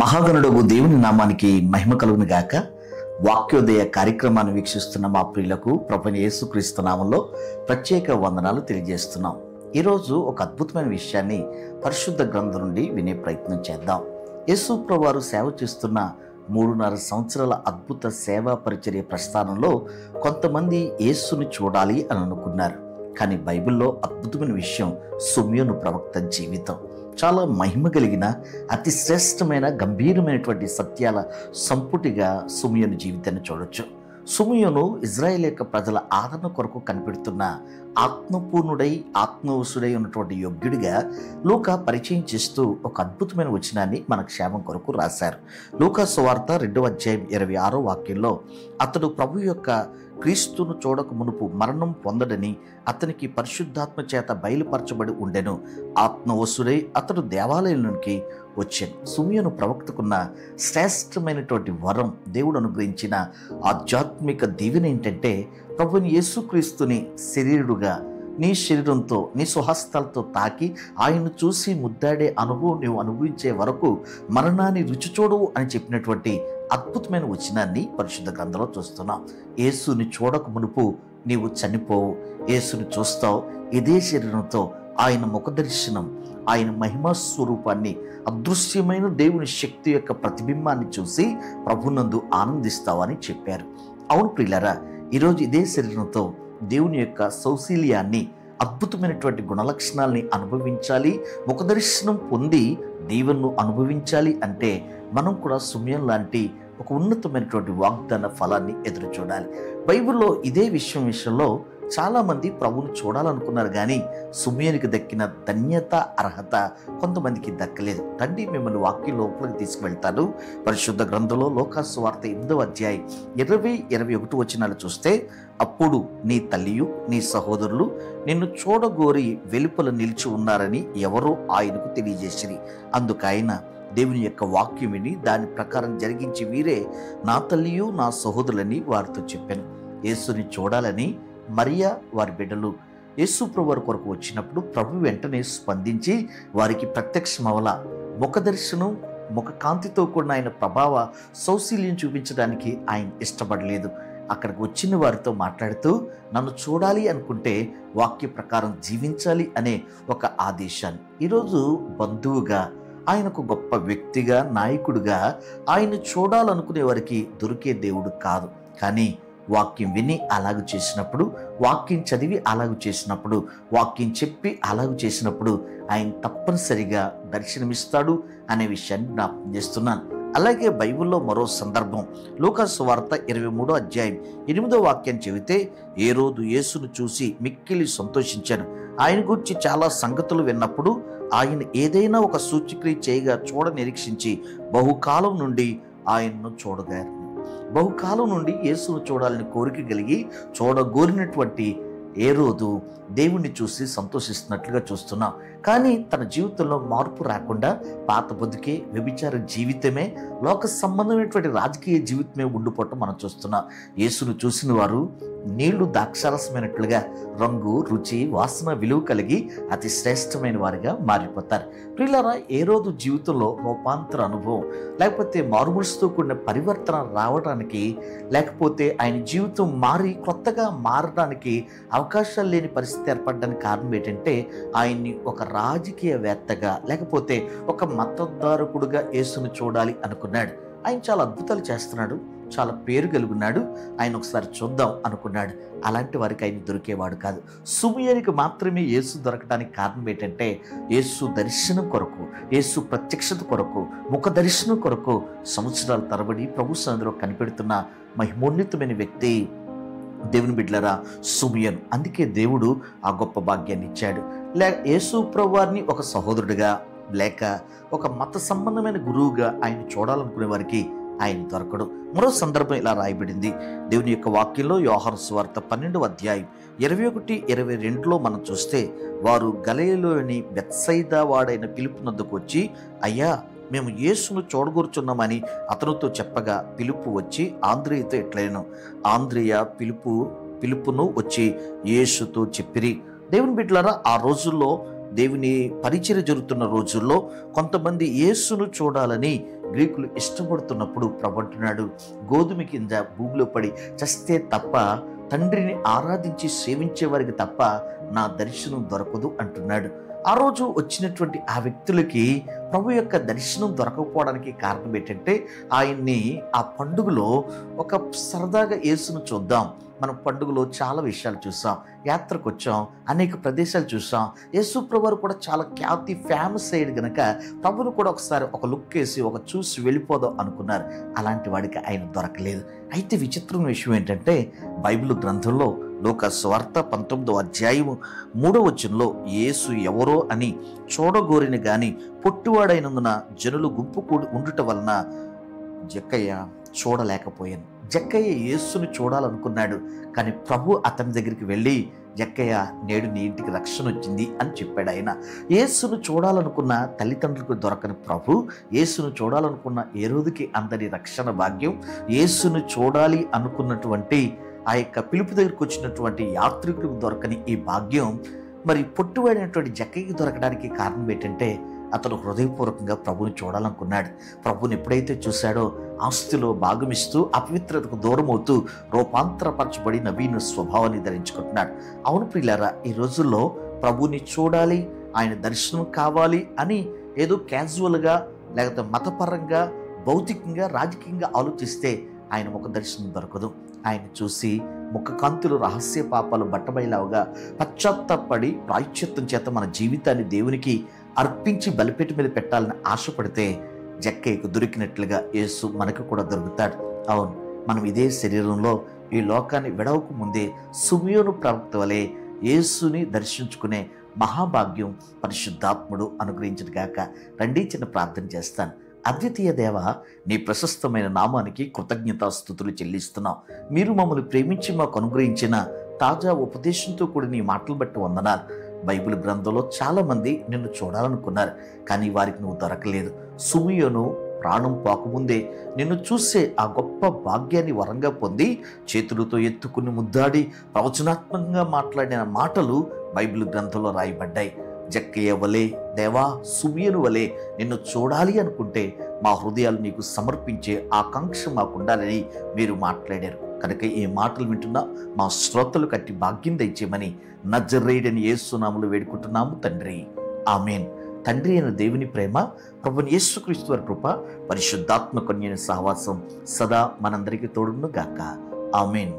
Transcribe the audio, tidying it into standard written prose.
మహాగణుడగు దేవుని నామానికి మహిమ కలుగును గాక. వాక్యోదయ కార్యక్రమాన్ని వీక్షిస్తున్న మా ప్రియులకు ప్రభువైన యేసుక్రీస్తు నామంలో ప్రత్యేక వందనాలు తెలియజేస్తున్నాం. ఈరోజు ఒక అద్భుతమైన విషయాన్ని పరిశుద్ధ గ్రంథం నుండి వినే ప్రయత్నం చేద్దాం. యేసు ప్రభువారు సేవ చేస్తున్న 3.5 సంవత్సరాల అద్భుత సేవా పరిచర్య ప్రస్థానంలో కొంతమంది యేసుని చూడాలి అని అనుకున్నారు. కానీ బైబిల్లో అద్భుతమైన విషయం సిమియోను ప్రవక్త జీవితం. చాలా మహిమ కలిగిన అతి శ్రేష్టమైన గంభీరమైనటువంటి సత్యాల సంపుటిగా సిమియోను జీవితాన్ని చూడొచ్చు. సిమియోను ఇజ్రాయేల్ యొక్క ప్రజల ఆదరణ కొరకు కనిపెడుతున్న ఆత్మపూర్ణుడై ఆత్మవశుడై ఉన్నటువంటి యోగ్యుడిగా లూకా పరిచయం చేస్తూ ఒక అద్భుతమైన వచనాన్ని మన క్షేమం కొరకు రాశారు. లూకా సువార్త 2వ అధ్యాయం 26వ వాక్యంలో, అతడు ప్రభు యొక్క క్రీస్తును చూడక మునుపు మరణం పొందడని అతనికి పరిశుద్ధాత్మ చేత బయలుపరచబడి ఉండెను. ఆత్మవశుడై అతడు దేవాలయంలోనికి వచ్చాను. సిమియోను ప్రవక్తకున్న శ్రేష్టమైనటువంటి వరం, దేవుడు అనుగ్రహించిన ఆధ్యాత్మిక దీవెన ఏంటంటే, ప్రభువుని యేసుక్రీస్తుని శరీరుడుగా నీ శరీరంతో నీ స్వహస్తాలతో తాకి ఆయన్ను చూసి ముద్దాడే అనుభవం నీవు అనుభవించే వరకు మరణాన్ని రుచి చూడవు అని చెప్పినటువంటి అద్భుతమైన వచనాన్ని పరిశుద్ధ గ్రంథంలో చూస్తున్నాం. యేసుని చూడక మునుపు నీవు చనిపోవు, యేసుని చూస్తావు. ఇదే శరీరంతో ఆయన ముఖదర్శనం, ఆయన మహిమా స్వరూపాన్ని, అదృశ్యమైన దేవుని శక్తి యొక్క ప్రతిబింబాన్ని చూసి ప్రభునందు ఆనందిస్తావని చెప్పారు. అవును ప్రియులారా, ఈరోజు ఇదే శరీరంతో దేవుని యొక్క సౌశీల్యాన్ని, అద్భుతమైనటువంటి గుణలక్షణాలని అనుభవించాలి, ముఖదర్శనం పొంది దీవెనను అనుభవించాలి అంటే మనం కూడా సిమియోను లాంటి ఒక ఉన్నతమైనటువంటి వాగ్దాన ఫలాన్ని ఎదురు చూడాలి. బైబిల్లో ఇదే విషయంలో చాలామంది ప్రభువును చూడాలనుకున్నారు, కానీ సిమియోనుకి దక్కిన ధన్యత, అర్హత కొంతమందికి దక్కలేదు. తండ్రి మిమ్మల్ని వాక్యం లోపలికి తీసుకువెళ్తాను. పరిశుద్ధ గ్రంథంలో లూకా సువార్త 8వ అధ్యాయం 20-21 వచనాలు చూస్తే, అప్పుడు నీ తల్లియు నీ సహోదరులు నిన్ను చూడగోరి వెలుపల నిలిచి ఉన్నారని ఎవరో ఆయనకు తెలియజేసిరి. అందుకైన దేవుని యొక్క వాక్యం విని దాని ప్రకారం జరిగించి వీరే నా తల్లియు నా సహోదరులని వారితో చెప్పాను. యేసుని చూడాలని మరియా వారి బిడ్డలు యేసు ప్రభువారి కొరకు వచ్చినప్పుడు ప్రభు వెంటనే స్పందించి వారికి ప్రత్యక్షమవల. ముఖ దర్శనం, ముఖ కాంతితో కూడిన ఆయన ప్రభావ సౌశీల్యం చూపించడానికి ఆయన ఇష్టపడలేదు. అక్కడికి వచ్చిన వారితో మాట్లాడుతూ, నన్ను చూడాలి అనుకుంటే వాక్య ప్రకారం జీవించాలి అనే ఒక ఆదేశాన్ని, ఈరోజు బంధువుగా, ఆయనకు గొప్ప వ్యక్తిగా, నాయకుడిగా ఆయన చూడాలనుకునే వారికి దొరికే దేవుడు కాదు. కానీ వాక్యం విని అలాగూ చేసినప్పుడు, వాక్యం చదివి అలాగూ చేసినప్పుడు, వాక్యం చెప్పి అలాగూ చేసినప్పుడు ఆయన తప్పనిసరిగా దర్శనమిస్తాడు అనే విషయాన్ని జ్ఞాపకం చేస్తున్నాను. అలాగే బైబిల్లో మరో సందర్భం, లూకా సువార్త 23వ అధ్యాయం 8వ వాక్యాన్ని చెబితే, హేరోదు యేసును చూసి మిక్కిలి సంతోషించాను. ఆయన గురించి చాలా సంగతులు విన్నప్పుడు ఆయన ఏదైనా ఒక సూచక్రియ చేయగా చూడ నిరీక్షించి బహుకాలం నుండి ఆయన్ను చూడగారు. బహుకాలం నుండి యేసును చూడాలని కోరిక కలిగి చూడగోరినటువంటి హేరోదు దేవుణ్ణి చూసి సంతోషిస్తున్నట్లుగా చూస్తున్నాం. కానీ తన జీవితంలో మార్పు రాకుండా పాత బతుకే, వ్యభిచార జీవితమే, లోక సంబంధమైనటువంటి రాజకీయ జీవితమే ఉండిపోవటం మనం చూస్తున్నాం. యేసును చూసిన వారు నీళ్లు ద్రాక్షారసమైనట్లుగా రంగు, రుచి, వాసన, విలువ కలిగి అతి శ్రేష్టమైన వారిగా మారిపోతారు. ప్రియులారా, హేరోదు జీవితంలో రూపాంతర అనుభవం, లేకపోతే మారుమనసుతో కూడిన పరివర్తన రావడానికి, లేకపోతే ఆయన జీవితం మారి కొత్తగా మారడానికి అవకాశాలు లేని పరిస్థితి ఏర్పడడానికి కారణం ఏంటంటే, ఆయన్ని ఒక రాజకీయవేత్తగా, లేకపోతే ఒక మతోద్ధారకుడుగా యేసును చూడాలి అనుకున్నాడు. ఆయన చాలా అద్భుతాలు చేస్తున్నాడు, చాలా పేరు కలుగున్నాడు, ఆయన ఒకసారి చూద్దాం అనుకున్నాడు. అలాంటి వారికి ఆయన దొరికేవాడు కాదు. సిమియోనుకి మాత్రమే యేసు దొరకడానికి కారణం ఏంటంటే, యేసు దర్శనం కొరకు, యేసు ప్రత్యక్షత కొరకు, ముఖ దర్శనం కొరకు సంవత్సరాల తరబడి ప్రభు సన్నిధిలో కనిపెడుతున్న మహిమోన్నతమైన వ్యక్తి దేవుని బిడ్డలారా సిమియోను. అందుకే దేవుడు ఆ గొప్ప భాగ్యాన్ని ఇచ్చాడు. యేసు ప్రభువారిని ఒక సహోదరుడిగా, లేక ఒక మత సంబంధమైన గురువుగా ఆయన చూడాలనుకునే వారికి ఆయన దొరకడు. మరో సందర్భం ఇలా రాయబడింది దేవుని యొక్క వాక్యంలో, యోహాను సువార్త 12వ అధ్యాయం 21-22లో మనం చూస్తే, వారు గలిలయలోని బెత్సైదా వాడైన ఫిలిప్పు నద్దకు వచ్చి, అయ్యా మేము యేసును చూడగూర్చున్నామని అతనితో చెప్పగా, ఫిలిప్పు వచ్చి ఆంద్రియతో ఎట్లైను. ఆంద్రియ ఫిలిప్పును వచ్చి యేసుతో చెప్పిరి. దేవుని బిడ్డలారా, ఆ రోజుల్లో దేవుని పరిచర్య జరుగుతున్న రోజుల్లో కొంతమంది యేసును చూడాలని గ్రీకులు ఇష్టపడుతున్నప్పుడు ప్రభు అంటున్నాడు, గోధుమ కింద భూమిలో పడి చస్తే తప్ప, తండ్రిని ఆరాధించి సేవించే వారికి తప్ప నా దర్శనం దొరకదు అంటున్నాడు. ఆ రోజు వచ్చినటువంటి ఆ వ్యక్తులకి ప్రభు యొక్క దర్శనం దొరకకపోవడానికి కారణం ఏంటంటే, ఆయన్ని ఆ పండుగలో ఒక సరదాగా యేసును చూద్దాం, మనం పండుగలో చాలా విషయాలు చూసాం, యాత్రకు వచ్చాం, అనేక ప్రదేశాలు చూసాం, యేసు ప్రభువారు కూడా చాలా ఖ్యాతి ఫేమస్ అయ్యాడు కనుక ప్రభును కూడా ఒకసారి ఒక లుక్ వేసి ఒక చూసి వెళ్ళిపోదాం అనుకున్నారు. అలాంటి వాడికి ఆయన దొరకలేదు. అయితే విచిత్రమైన విషయం ఏంటంటే, బైబిల్ గ్రంథంలో లూకా సువార్త 19వ అధ్యాయము 3వ వచనంలో యేసు ఎవరో అని చూడగోరిని గాని పొట్టివాడైనందున జనులు గుంపు కూడి ఉండుట వలన జక్కయ్య చూడలేకపోయాను. జక్కయ్య యేసుని చూడాలనుకున్నాడు, కానీ ప్రభు అతని దగ్గరికి వెళ్ళి, జక్కయ్య నేడు నీ ఇంటికి రక్షణ వచ్చింది అని చెప్పాడు. ఆయన యేసును చూడాలనుకున్న తల్లిదండ్రులకు దొరకని ప్రభు, యేసును చూడాలనుకున్న హేరోదుకి అందరి రక్షణ భాగ్యం, యేసును చూడాలి అనుకున్నటువంటి ఆ యొక్క పిలుపు దగ్గరికి వచ్చినటువంటి యాత్రికులకు దొరకని ఈ భాగ్యం మరి పొట్టువాడినటువంటి జక్కయ్యకి దొరకడానికి కారణం ఏంటంటే, అతను హృదయపూర్వకంగా ప్రభుని చూడాలనుకున్నాడు. ప్రభుని ఎప్పుడైతే చూశాడో ఆస్తిలో భాగమిస్తూ అపవిత్రతకు దూరం అవుతూ రూపాంతరపరచబడి నవీన స్వభావాన్ని ధరించుకుంటున్నాడు. అవును ప్రియులారా, ఈ రోజుల్లో ప్రభుని చూడాలి, ఆయన దర్శనం కావాలి అని ఏదో క్యాజువల్గా లేకపోతే మతపరంగా భౌతికంగా రాజకీయంగా ఆలోచిస్తే ఆయన ముఖ దర్శనం దొరకదు. ఆయన చూసి ముఖ కాంతులు రహస్య పాపాలు బట్టబయలవగా పశ్చాత్తాపడి ప్రాయశ్చిత్తం చేత మన జీవితాన్ని దేవునికి అర్పించి బలిపేట మీద పెట్టాలని ఆశపడితే జక్కయ్యకు దొరికినట్లుగా యేసు మనకు కూడా దొరుకుతాడు. అవును, మనం ఇదే శరీరంలో ఈ లోకాన్ని విడవకు ముందే సిమియోను ప్రవక్త వలె యేసుని దర్శించుకునే మహాభాగ్యం పరిశుద్ధాత్ముడు అనుగ్రహించిన గాక. రండి, చిన్న ప్రార్థన చేస్తాను. అద్వితీయ దేవ, నీ ప్రశస్తమైన నామానికి కృతజ్ఞతాస్తుతులు చెల్లిస్తున్నాం. మీరు మమ్మల్ని ప్రేమించి మాకు అనుగ్రహించిన తాజా ఉపదేశంతో కూడి నీ మాటలు బట్టి వందనాలు. బైబిల్ గ్రంథంలో చాలామంది నిన్ను చూడాలనుకున్నారు, కానీ వారికి నువ్వు దొరకలేదు. సిమియోను ప్రాణం పోకముందే నిన్ను చూసే ఆ గొప్ప భాగ్యాన్ని వరంగా పొంది చేతులతో ఎత్తుకుని ముద్దాడి ప్రవచనాత్మకంగా మాట్లాడిన మాటలు బైబిల్ గ్రంథంలో రాయబడ్డాయి. జక్కయ్య వలె దేవా, సిమియోను వలె నిన్ను చూడాలి అనుకుంటే మా హృదయాలు నీకు సమర్పించే ఆకాంక్ష మాకుండాలని మీరు మాట్లాడారు కనుక ఈ మాటలు వింటున్నా మా శ్రోతలు కట్టి భాగ్యం దయచేయమని నజరేయుడైన యేసు నామములో వేడుకుంటున్నాము తండ్రి, ఆమేన్. తండ్రి అయిన దేవుని ప్రేమ, ప్రభువైన యేసుక్రీస్తు వారి కృప, పరిశుద్ధాత్మ కన్యని సహవాసం సదా మనందరికీ తోడును గాక. ఆమేన్.